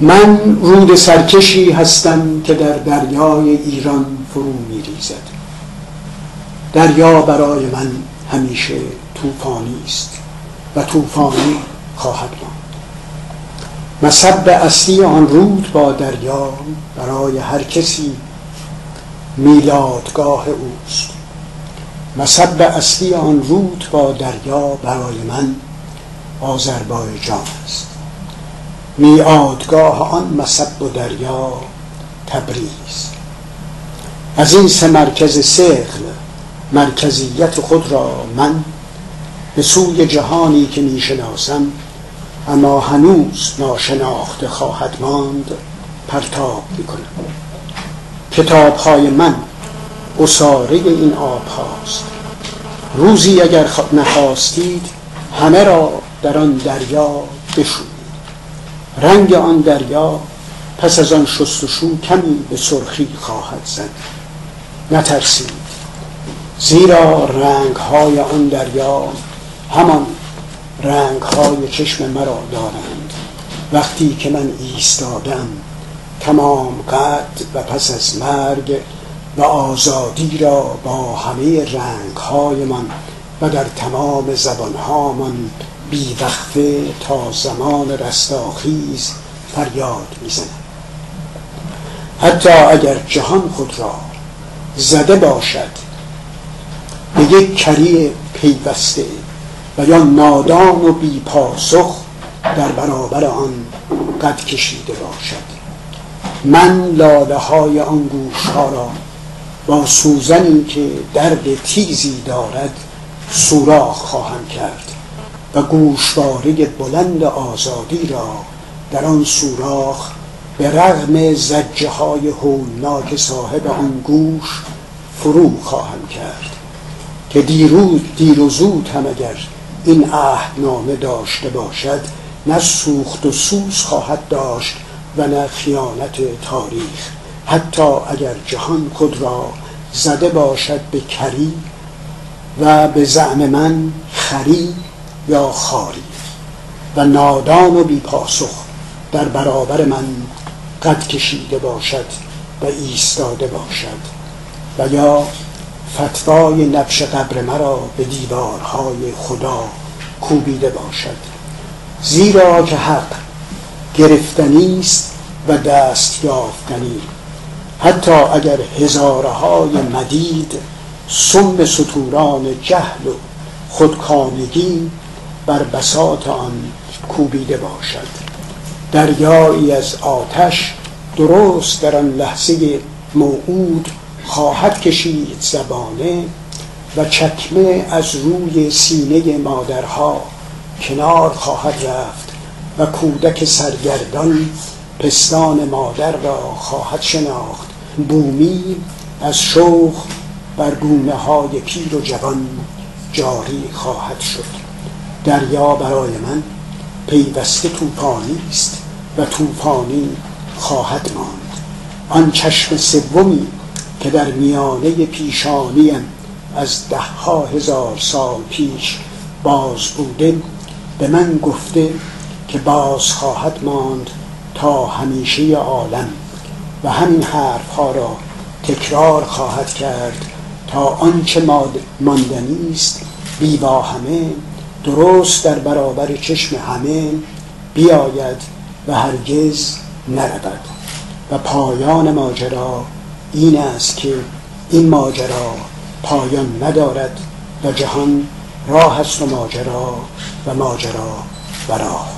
من رود سرکشی هستم که در دریای ایران فرو می‌ریزد. دریا برای من همیشه طوفانی است و طوفانی خواهد ماند. مصب اصلی آن رود با دریا برای هر کسی میلادگاه اوست. مصب اصلی آن رود با دریا برای من آذربایجان است. میعادگاه آن مصب و دریا تبریز. از این سه مرکز ثقل مرکزیت خود را من به سوی جهانی که میشناسم اما هنوز ناشناخته خواهد ماند پرتاب میکنم. کتاب‌های من عصاره این آب هاست. روزی اگر نخواستید همه را در آن دریا بشویید. رنگ آن دریا پس از آن شستشو کمی به سرخی خواهد زد. نترسید، زیرا رنگ‌های آن دریا همان رنگ‌های چشم مرا دارند. وقتی که من ایستادم تمام قد و پس از مرگ و آزادی را با همه رنگ‌هایمان و در تمام زبان‌هامان بی‌وقفه تا زمان رستاخیز فریاد می‌زنم. حتی اگر جهان خود را زده باشد به یک کری پیوسته و یا نادان و بی‌پاسخ در برابر آن قد کشیده باشد، من لاله‌های آن گوش‌ها را با سوزنی که درد تیزی دارد سوراخ خواهم کرد و گوشواره بلند آزادی را در آن سوراخ به رغم زجرهای هولناک صاحب آن گوش فرو خواهم کرد که دیر و زود هم اگر این عهدنامه داشته باشد نه سوخت و سوز خواهد داشت و نه خیانت تاریخ. حتی اگر جهان خود را زده باشد به کری و به زعم من خری یا خاری و نادان و بی‌پاسخ در برابر من قد کشیده باشد و ایستاده باشد و یا فتوای نقش قبر مرا به دیوارهای خدا کوبیده باشد. زیرا که حق گرفتنی است و دست یافتنی. حتی اگر هزارهای مدید سم ستوران جهل و خودکامگی بر بساط آن کوبیده باشد. دریایی از آتش درست در آن لحظه موعود خواهد کشید زبانه و چکمه از روی سینه مادرها کنار خواهد رفت و کودک سرگردان پستان مادر را خواهد شناخت. بومی از شوق بر گونه های پیر و جوان جاری خواهد شد. دریا برای من پیوسته طوفانی است و طوفانی خواهد ماند. آن چشم سومی که در میانه پیشانیم از 10,000 سال پیش باز بوده به من گفته که باز خواهد ماند تا همیشه عالم و همین حرفها را تکرار خواهد کرد تا آنچه ماندنی است بیوا همه درست در برابر چشم همه بیاید و هرگز نرود. و پایان ماجرا این است که این ماجرا پایان ندارد و جهان راه است و ماجرا و راه.